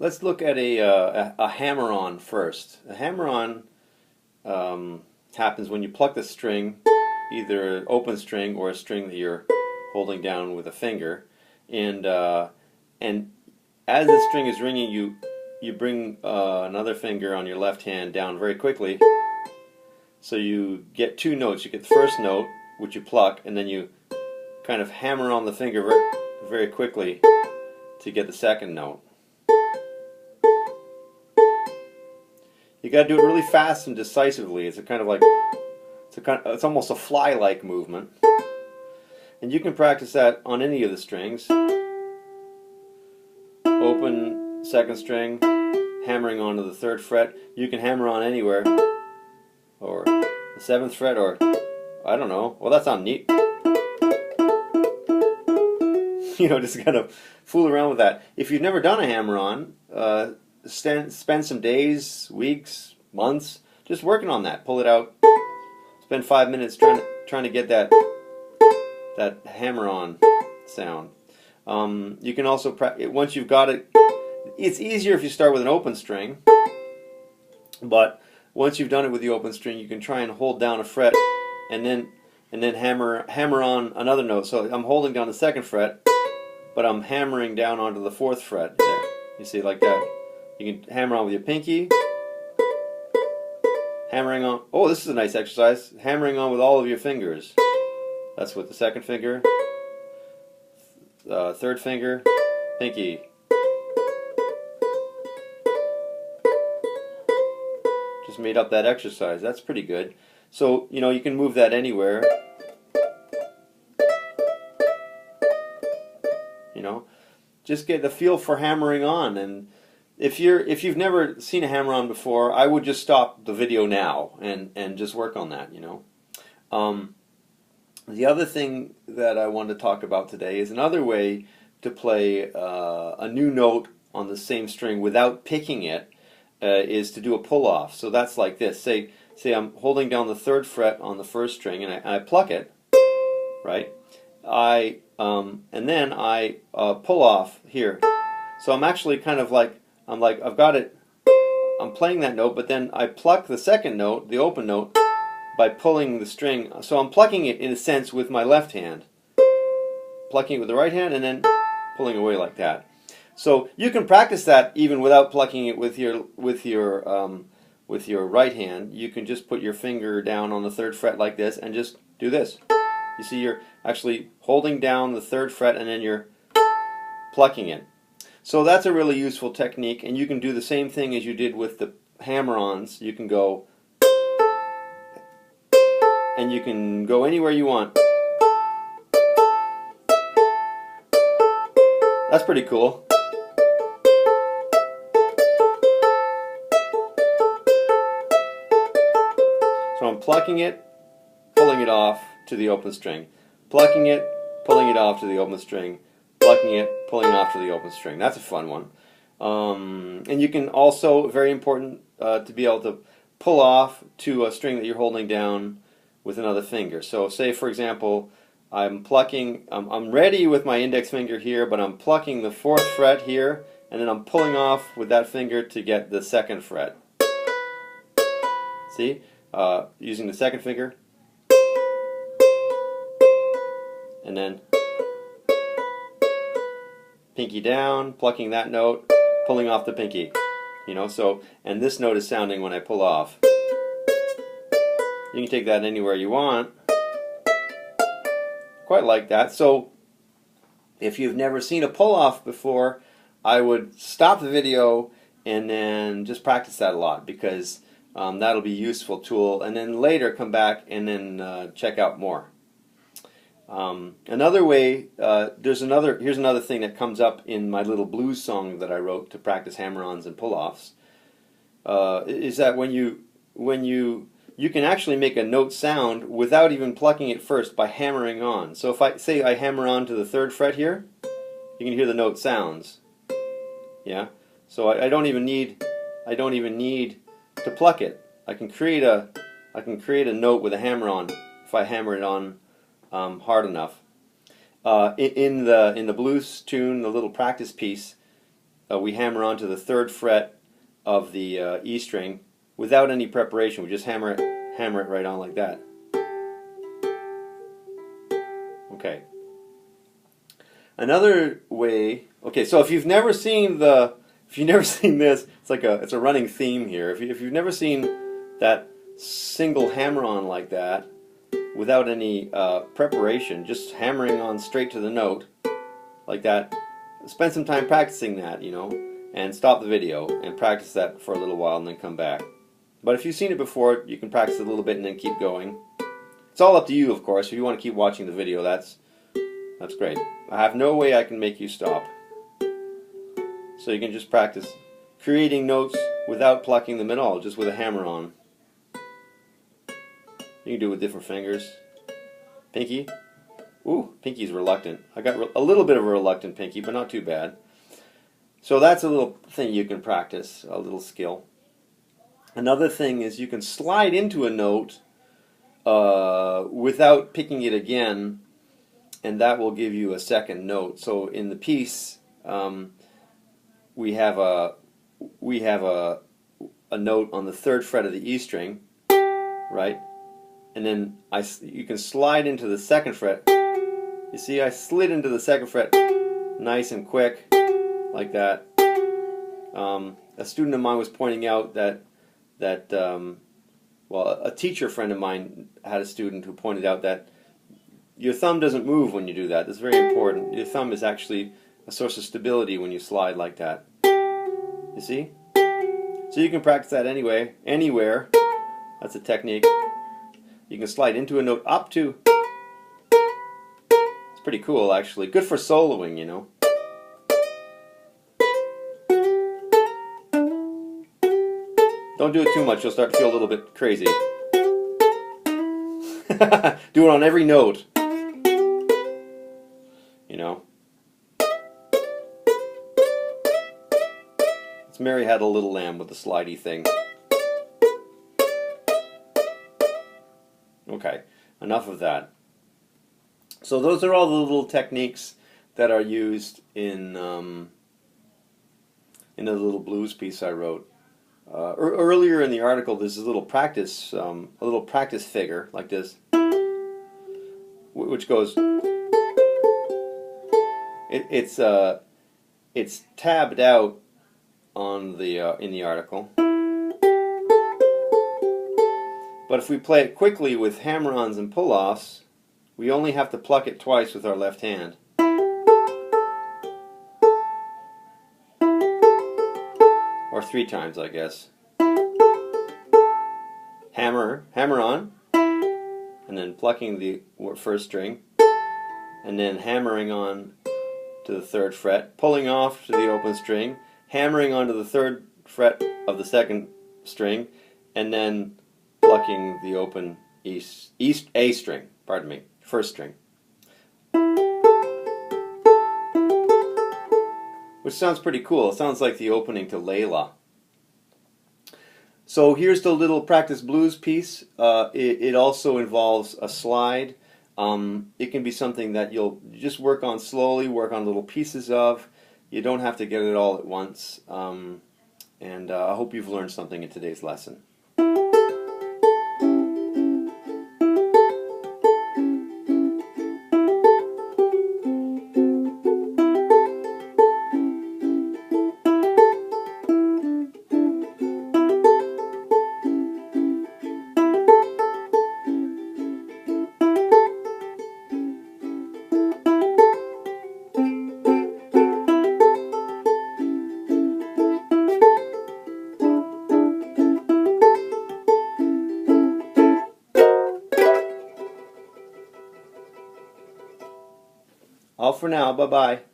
Let's look at a hammer-on first. A hammer-on happens when you pluck the string, either an open string or a string that you're holding down with a finger, and as the string is ringing, you bring another finger on your left hand down very quickly, so you get two notes. You get the first note, which you pluck, and then you kind of hammer on the finger very quickly to get the second note. You got to do it really fast and decisively. It's a kind of like it's almost a fly-like movement, and you can practice that on any of the strings. Open second string, hammering onto the third fret. You can hammer on anywhere, or the seventh fret, or I don't know. Well, that sounds neat. Just kind of fool around with that. If you've never done a hammer-on, spend some days, weeks, months just working on that. Pull it out. Spend 5 minutes trying to get that hammer-on sound. You can also once you've got it. It's easier if you start with an open string, but once you've done it with the open string, you can try and hold down a fret and then hammer on another note. So I'm holding down the second fret, but I'm hammering down onto the fourth fret there. You see, like that. You can hammer on with your pinky, hammering on. Oh, this is a nice exercise. Hammering on with all of your fingers. That's with the second finger, third finger, pinky. Just made up that exercise. That's pretty good. So, you can move that anywhere. Just get the feel for hammering on. And if you've never seen a hammer-on before, I would just stop the video now and just work on that. The other thing that I want to talk about today is another way to play a new note on the same string without picking it, is to do a pull-off. So that's like this. Say I'm holding down the third fret on the first string, and I pluck it, right? And then I pull off here. So I'm actually kind of like I've got it. I'm playing that note, but then I pluck the second note, the open note, by pulling the string. So I'm plucking it in a sense with my left hand, plucking it with the right hand, and then pulling away like that. So you can practice that even without plucking it with your right hand. You can just put your finger down on the third fret like this and just do this. You see, you're actually holding down the third fret and then you're plucking it. So that's a really useful technique, and you can do the same thing as you did with the hammer-ons. You can go, and you can go anywhere you want. That's pretty cool. So I'm plucking it, pulling it off to the open string. Plucking it, pulling it off to the open string. Plucking it, pulling it off to the open string. That's a fun one. And you can also, very important, to be able to pull off to a string that you're holding down with another finger. So say, for example, I'm plucking, I'm ready with my index finger here, but I'm plucking the fourth fret here, and then I'm pulling off with that finger to get the second fret. See? Using the second finger. And then pinky down, plucking that note, pulling off the pinky. And this note is sounding when I pull off. You can take that anywhere you want. Quite like that. So if you've never seen a pull-off before, I would stop the video and then just practice that a lot, because that'll be a useful tool, and then later come back and then check out more. Another way, here's another thing that comes up in my little blues song that I wrote to practice hammer-ons and pull-offs, is that when you can actually make a note sound without even plucking it first by hammering on. So if I hammer on to the third fret here, you can hear the note sounds. Yeah. So I don't even need to pluck it. I can create a note with a hammer on if I hammer it on hard enough. In the blues tune, the little practice piece, we hammer onto the 3rd fret of the E string without any preparation. We just hammer it right on like that. Okay. Another way. Okay, so if you've never seen this, it's a running theme here. If you've never seen that single hammer-on like that without any preparation, just hammering on straight to the note like that, spend some time practicing that, and stop the video and practice that for a little while and then come back. But if you've seen it before, you can practice it a little bit and then keep going. It's all up to you, of course. If you want to keep watching the video, that's great. I have no way I can make you stop. So you can just practice creating notes without plucking them at all, just with a hammer on. You can do it with different fingers. Pinky. Ooh, pinky's reluctant. I got a little bit of a reluctant pinky, but not too bad. So that's a little thing you can practice, a little skill. Another thing is you can slide into a note without picking it again, and that will give you a second note. So in the piece, we have a note on the 3rd fret of the E string, right? And then you can slide into the 2nd fret. You see, I slid into the 2nd fret nice and quick, like that. A student of mine was pointing out that a teacher friend of mine had a student who pointed out that your thumb doesn't move when you do that. That's very important. Your thumb is actually a source of stability when you slide like that. You see? So you can practice that anywhere. That's a technique. You can slide into a note up to. It's pretty cool, actually. Good for soloing, Don't do it too much, you'll start to feel a little bit crazy. Do it on every note. It's Mary Had a Little Lamb with the slidey thing. Okay, enough of that. So those are all the little techniques that are used in the little blues piece I wrote. Earlier in the article, there's a little practice figure like this, which goes. It's tabbed out on the in the article, but if we play it quickly with hammer-ons and pull-offs, we only have to pluck it twice with our left hand. Or 3 times, I guess. Hammer on, and then plucking the 1st string, and then hammering on to the 3rd fret, pulling off to the open string, hammering onto the 3rd fret of the 2nd string, and then plucking the open A string, 1st string. Which sounds pretty cool. It sounds like the opening to Layla. So here's the little practice blues piece. It also involves a slide. It can be something that you'll just work on slowly, work on little pieces of. You don't have to get it all at once. And I hope you've learned something in today's lesson. All for now. Bye-bye.